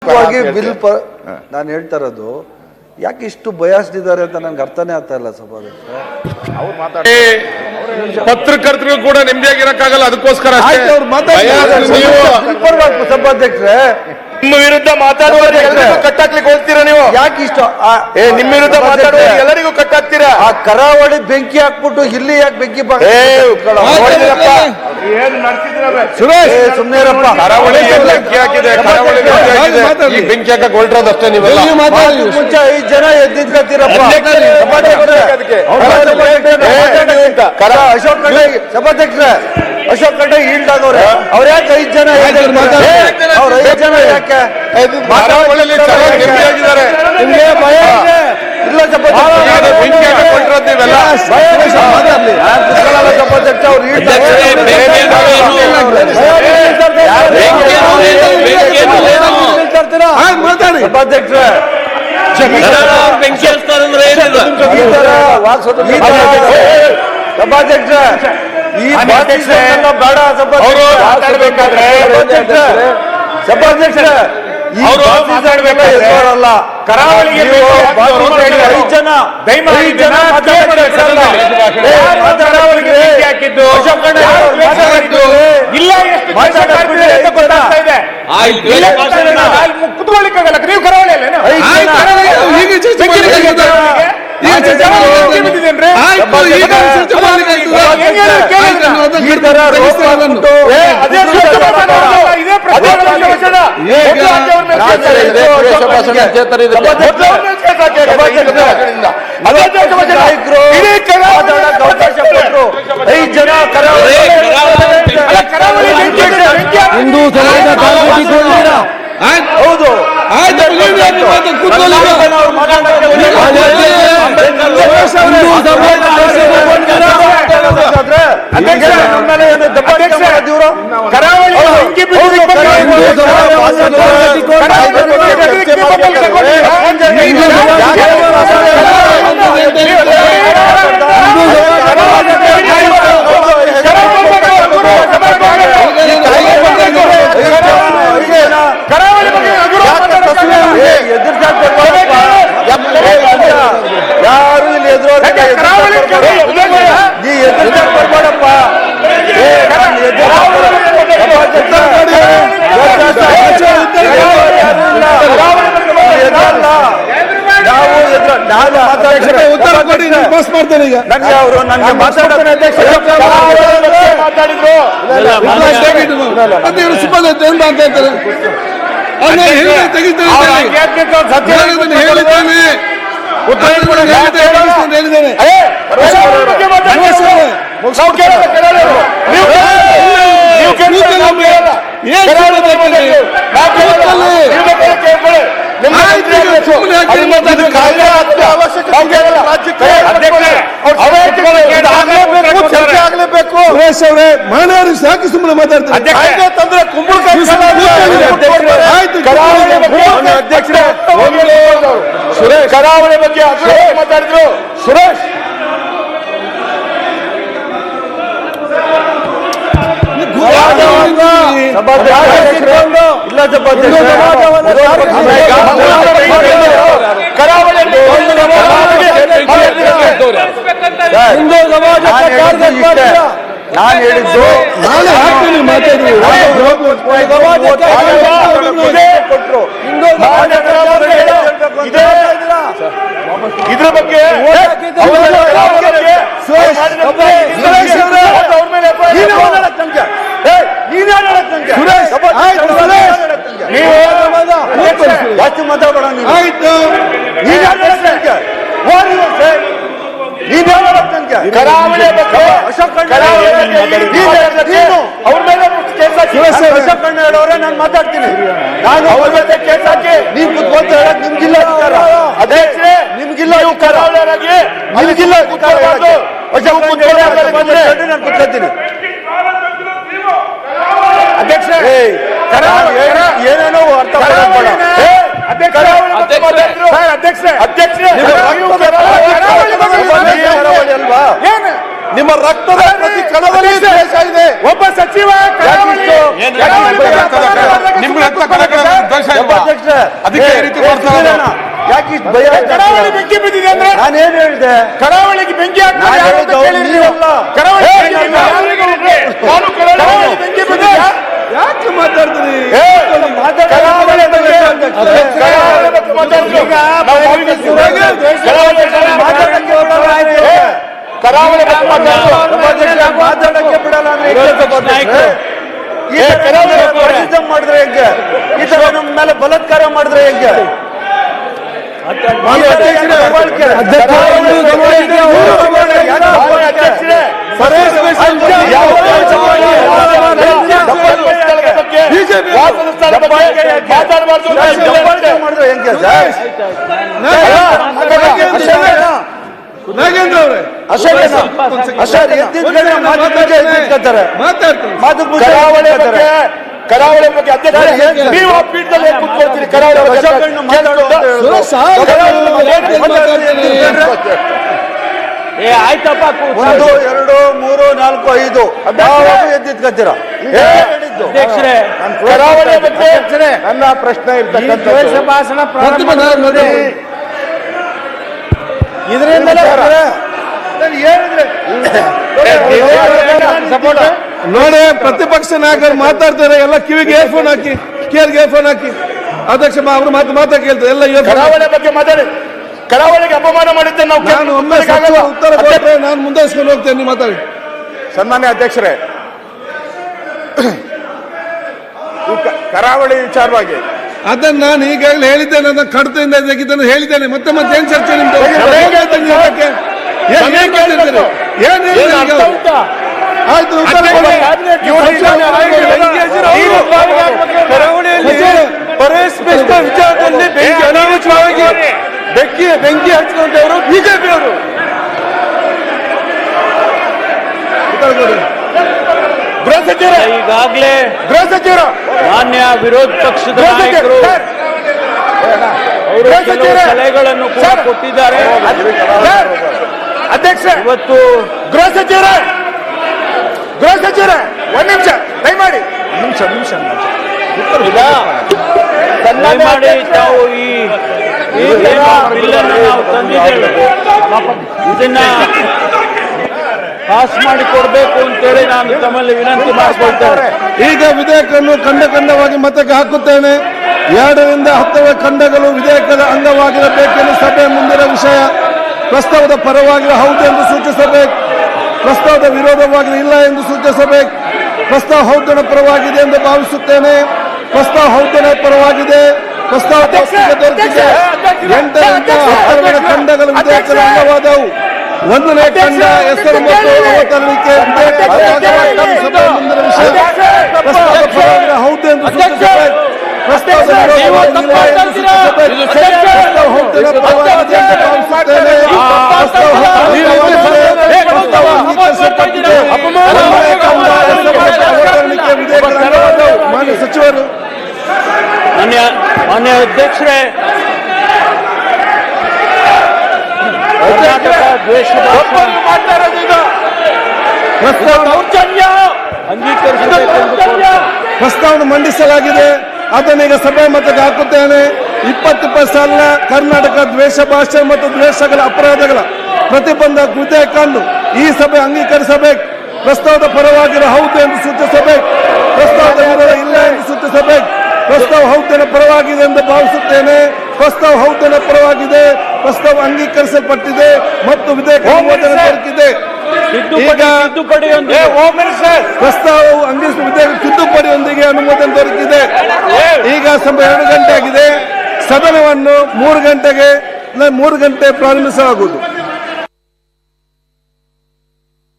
Bill ನಾನು ಹೇಳ್ತಾ ಇರೋದು ಯಾಕೆ ಇಷ್ಟು ಬಯಸ್ತಿದ್ದಾರೆ ಅಂತ ನಂಗೆ ಅರ್ಥನೇ ಆಗ್ತಾ ಇಲ್ಲ ಪತ್ರಕರ್ತರು ಕೂಡ ನೆಮ್ಮದಿಯಾಗಿರಕ್ಕಾಗಲ್ಲ, ಅದಕ್ಕೋಸ್ಕರ ಸಭಾಧ್ಯಕ್ಷರೇ ನಿಮ್ಮ ವಿರುದ್ಧ ಮಾತಾಡುವ ಕಟ್ಟಾಕ್ಲಿಕ್ಕೆ ಹೋಗ್ತೀರಾ ನೀವು? ಯಾಕೆ ಇಷ್ಟ ನಿಮ್ಮ ವಿರುದ್ಧ ಮಾತಾಡುವ ಎಲ್ಲರಿಗೂ ಕಟ್ಟಾಕ್ತೀರಾ? ಆ ಕರಾವಳಿ ಬೆಂಕಿ ಹಾಕ್ಬಿಟ್ಟು ಇಲ್ಲಿ ಯಾಕೆ ಬೆಂಕಿ ಸುಮ್ಮನೆರಪ್ಪ. ಕರಾವಳಿ ಬೆಂಕಿ ಹಾಕಿದೆ, ಕರಾವಳಿ ಬೆಂಕಿ ಹಾಕಕ್ ಹೊರಟೋದಷ್ಟೇ. ನೀವೆಲ್ಲ ಮುಂಚೆ 5 ಜನ ಎದ್ದಿದ್ಕತ್ತೀರಪ್ಪ. ಅಶೋಕ್ ಖಂಡ್ರೆ ಸಭಾಧ್ಯಕ್ಷರೇ, ಅಶೋಕ್ ಖಂಡ್ರೆ ಈಲ್ಡ್ ಆಗೋರೆ ಅವ್ರ ಯಾಕೆ 5 ಜನ ಅವ್ರ 5 ಜನ ಯಾಕೆ ನಿಮ್ಗೆ ಭಯ ಇಲ್ಲ? ಸಭಾಧ್ಯಕ್ಷ ಅವ್ರು ಸಭಾಧ್ಯಕ್ಷರೇ ಸಭಾಧ್ಯಕ್ಷ ಈ ಬೇಡ ಸಭಾಧ್ಯಕ್ಷ ಎದುರಲ್ಲ ಕರಾವಳಿಗೆ 5 ಜನ ಹಾಕಿದ್ದು ಇಲ್ಲ, ಕುತ್ಕೊಳ್ಳಿಕ್ಕಾಗಲ್ಲ. ನೀವು ಕರಾವಳಿಯಲ್ಲ ಹಿಂದೂ ಸಮಾಜ ಹೌದು ಯಾರು ಇಲ್ಲಿ ನೀ ಬರ್ಬೇಡಪ್ಪ. ಉತ್ತರ ಕೊಡಿ, ಪಾಸ್ ಮಾಡ್ತೇನೆ ಈಗ. ನನಗೆ ಅವರು ನನಗೆ ಮಾತಾಡ್ತಾರೆ ಮಹಿಳೆಯರು ಸಾಕಿ ಸುಮ್ಮನೆ ಮಾತಾಡ್ತಾರೆ. ಸುರೇಶ್ ಕರಾವಳಿ ಬಗ್ಗೆ ಮಾತಾಡಿದ್ರು. ಸುರೇಶ್ ಇಲ್ಲ ಸಭಾಧ್ಯಕ್ಷ ನಾನು ಹೇಳಿದ್ದು ಕೊಟ್ಟರು ಇದ್ರ ಬಗ್ಗೆ ಜಾಸ್ತಿ ಮಾತಾಡೋಣ. ಕರಾವಳಿ ಅಶೋಕ್ ಖಂಡ್ರೆ ಅವ್ರ ಮೇಲೆ ಅಶೋಕ್ ಖಂಡ್ರೆ ಹೇಳೋರೆ ನಾನು ಮಾತಾಡ್ತೀನಿ. ನಾನು ಅವ್ರ ಮೇಲೆ ಕೇಸ್ ಹಾಕಿ ನೀವು ಕುತ್ಕೊಂತ ಹೇಳಕ್ ನಿಮ್ಗಿಲ್ಲ ಅಧಿಕಾರ. ಅಧ್ಯಕ್ಷರೇ ನಿಮ್ಗಿಲ್ಲ ಕರಾವಳಿಯಾಗಿ ನಿಮ್ಗಿಲ್ಲ ಅಧಿಕಾರ. ಅಶೋಕ್ ನಾನು ಕುತ್ಕೊತೀನಿ. ಅಧ್ಯಕ್ಷ ಏನೇನೋ ಅರ್ಥ ಮಾಡಬೇಡ. ಅಲ್ವಾ ನಿಮ್ಮ ರಕ್ತದ ಪ್ರತಿ ಕಣದಲ್ಲಿ ದೇಶ ಇದೆ. ಒಬ್ಬ ಸಚಿವ ನಿಮ್ಮ ರಕ್ತ ಸಭಾಧ್ಯಕ್ಷರೇ, ಅದಕ್ಕೆ ಈ ರೀತಿ ಮಾಡ್ತಾರೆ. ಯಾಕೆ ಇಷ್ಟು ಭಯ ಕರಾವಳಿ ಬೆಂಕಿ ಬಿದ್ದಿದೆ ಅಂದ್ರೆ ನಾನೇನ್ ಹೇಳಿದೆ? ಕರಾವಳಿಗೆ ಬೆಂಕಿ ನಾನು ಹೇಳಿದ್ದು ಅವ್ರು ನೀವಲ್ಲ. ಕರಾವಳಿ ಬೆಂಕಿ ಬಿದ್ದಿದೆ. ಯಾಕೆ ಮಾತಾಡ್ತೀರಿ? ಕರಾವಳಿ ಬಗ್ಗೆ ಮಾತಾಡಕ್ಕೆ ಬಿಡಲ್ಲ ಆಯ್ತು. ಮಾತಾಡಕ್ಕೆ ಬಿಡಲ್ಲ ಅಂದ್ರೆ ಈ ತರ fascism ಮಾಡಿದ್ರೆ ಹೆಂಗೆ? ಈ ತರ ನಮ್ಮ ಮೇಲೆ ಬಲಾತ್ಕಾರ ಮಾಡಿದ್ರೆ ಹೆಂಗೆ? ಮಾಡಿದ್ರೆ ಹೆಂಗೆ ನಾಗೇಂದ್ರ ಅವರೇ ಕರಾವಳಿ ಬಗ್ಗೆ ಅಧ್ಯಕ್ಷ ನೀವು ಆ ಪೀಠದಲ್ಲಿ ಕೂತ್ಕೊಳ್ತೀರಿ. ಕರಾವಳಿ ಆಯ್ತಪ್ಪ, 1 2 3 4 5 ಎದ್ದಿತ್ಕೊತೀರ. ಕರಾವಳಿ ಬಗ್ಗೆ ನನ್ನ ಪ್ರಶ್ನೆ ಇರ್ತಕ್ಕಂಥ ಇದರಿಂದಲೇ ನೋಡಿ, ಪ್ರತಿಪಕ್ಷ ನಾಯಕರು ಮಾತಾಡ್ತಾರೆ, ಎಲ್ಲ ಕಿವಿಗೆ ಏರ್ಫೋನ್ ಹಾಕಿ, ಕಿವಿಗೆ ಏರ್ಫೋನ್ ಹಾಕಿ. ಅಧ್ಯಕ್ಷ ಅವರು ಮಾತಾ ಕೇಳ್ತಾರೆ, ಎಲ್ಲ ಕರಾವಳಿ ಬಗ್ಗೆ ಮಾತಾಡಿ. ಕರಾವಳಿಗೆ ಅಪಮಾನ ಮಾಡಿದ್ದೆ ನಾವು. ನಾನು ಒಮ್ಮೆ ಉತ್ತರ ಕೊಟ್ಟರೆ ನಾನು ಮುಂದುವರಿಸ್ಕೊಂಡು ಹೋಗ್ತೇನೆ. ನೀವು ಮಾತಾಡಿ. ಸನ್ಮಾನ್ಯ ಅಧ್ಯಕ್ಷರೇ, ಕರಾವಳಿ ವಿಚಾರವಾಗಿ ಅದನ್ನ ನಾನು ಈಗಾಗಲೇ ಹೇಳಿದ್ದೇನೆ, ನನ್ನ ಕಡತದಿಂದ ತೆಗೆದನ್ನು ಹೇಳಿದ್ದೇನೆ. ಮತ್ತೆ ಏನ್ ಚರ್ಚೆ ನಿಮ್ದು? ಆಯ್ತು, ವಿಚಾರದಲ್ಲಿ ಬೆಂಕಿ ಹಚ್ಕೊಂಡವರು ಬಿಜೆಪಿ ಅವರು. ಗೃಹ ಸಚಿವರು ಈಗಾಗಲೇ ಗೃಹ ಸಚಿವರು ಮಾನ್ಯ ವಿರೋಧ ಪಕ್ಷದ ನಾಯಕರು ಅವರು ಕೆಲವು ಸಲಹೆಗಳನ್ನು ಕೂಡ ಕೊಟ್ಟಿದ್ದಾರೆ. ಅಧ್ಯಕ್ಷ, ಇವತ್ತು ಗೃಹ ಸಚಿವರೇ ಒಂದ್ ನಿಮಿಷ ದಯಮಾಡಿ. ದಯಮಾಡಿ ತಾವು ಈ ಬಿಲ್ ಅನ್ನು ನಾವು ತಂದಿದ್ದೇವೆ, ಇದನ್ನ ಪಾಸ್ ಮಾಡಿ ಕೊಡಬೇಕು ಅಂತೇಳಿ ನಾನು ತಮ್ಮಲ್ಲಿ ವಿನಂತಿ ಮಾಡಿಕೊಳ್ತೇನೆ. ಈಗ ವಿಧೇಯಕವನ್ನು ಖಂಡವಾಗಿ ಮತಕ್ಕೆ ಹಾಕುತ್ತೇನೆ. 2 ರಿಂದ 10 ಖಂಡಗಳು ವಿಧೇಯಕದ ಅಂಗವಾಗಿರಬೇಕೆಂದು ಸಭೆಯ ಮುಂದಿನ ವಿಷಯ. ಪ್ರಸ್ತಾವದ ಪರವಾಗಿ ಹೌದು ಎಂದು ಸೂಚಿಸಬೇಕು, ಪ್ರಸ್ತಾವದ ವಿರೋಧವಾಗಿ ಇಲ್ಲ ಎಂದು ಸೂಚಿಸಬೇಕು. ಪ್ರಸ್ತಾವ ಹೌದನ ಪರವಾಗಿದೆ ಎಂದು ಭಾವಿಸುತ್ತೇನೆ. ಪ್ರಸ್ತಾವ ಹೌದನ ಪರವಾಗಿದೆ. ಪ್ರಸ್ತಾವ ದೊರಕಿದೆ. 8 ರಿಂದ 10 ಖಂಡಗಳು ವಿಧೇಯಕದ ಅಂಗವಾದವು. 1ನೇ ಖಂಡ ಹೆಸರು ಮತ್ತು ಅವತರಣಿಕೆ ಸಭೆಯ ಮುಂದಿನ ವಿಷಯ. ಪ್ರಸ್ತಾವದ ಪರವಾಗಿ ಹೌದು ಎಂದು ಸೂಚಿಸಬೇಕು, ಪ್ರಸ್ತಾವದ ವಿರೋಧವಾಗಿ ಇಲ್ಲ ಎಂದು ಸೂಚಿಸಬೇಕು. ಪ್ರಸ್ತಾವ ಹೌದನ ಪರವಾಗಿದೆ ಎಂದು ಭಾವಿಸುತ್ತೇನೆ. ಪ್ರಸ್ತಾವ ಪ್ರಸ್ತಾವ ಅಂಗೀಕರಿಸಲ್ಪಟ್ಟಿದೆ. 1ನೇ ಖಂಡ ಹೆಸರು ಮತ್ತು ಅವತರಣಿಕೆ ವಿಧೇಯಕದ ಅಂಗವಾದವು. ಮಾನ್ಯ ಸಚಿವರು, ಮಾನ್ಯ ಅಧ್ಯಕ್ಷರೇ, ಕರ್ನಾಟಕ ದ್ವೇಷ ಪ್ರಸ್ತಾವನೆ ಮಂಡಿಸಲಾಗಿದೆ. ಅದನ್ನೀಗ ಸಭೆ ಮತಕ್ಕೆ ಹಾಕುತ್ತೇನೆ. 20 ಸಾಲಿನ ಕರ್ನಾಟಕ ದ್ವೇಷ ಭಾಷೆ ಮತ್ತು ದ್ವೇಷಗಳ ಅಪರಾಧಗಳ ಪ್ರತಿಬಂಧ ವಿಧೇಯಕವನ್ನು ಈ ಸಭೆ ಅಂಗೀಕರಿಸಬೇಕು. ಪ್ರಸ್ತಾವದ ಪರವಾಗಿರೋ ಹೌದು ಎಂದು ಸೂಚಿಸಬೇಕು, ಪ್ರಸ್ತಾವದ ವಿರೋಧ ಇಲ್ಲ ಎಂದು ಸೂಚಿಸಬೇಕು. ಪ್ರಸ್ತಾವ ಹೌದನ ಪರವಾಗಿದೆ ಎಂದು ಭಾವಿಸುತ್ತೇನೆ. ಪ್ರಸ್ತಾವ ಹೌದನ ಪರವಾಗಿದೆ. ಪ್ರಸ್ತಾವ ಅಂಗೀಕರಿಸಲ್ಪಟ್ಟಿದೆ ಮತ್ತು ವಿಧೇಯಕ ಅನುಮೋದನೆ ದೊರಕಿದೆ. ಪ್ರಸ್ತಾವವು ವಿಧೇಯಕ ತಿದ್ದುಪಡಿಯೊಂದಿಗೆ ಅನುಮೋದನೆ ದೊರಕಿದೆ. ಈಗ ಸಮಯ 2 ಗಂಟೆ ಆಗಿದೆ. ಸದನವನ್ನು 3 ಗಂಟೆ ಪ್ರಾರಂಭಿಸಲಾಗುವುದು.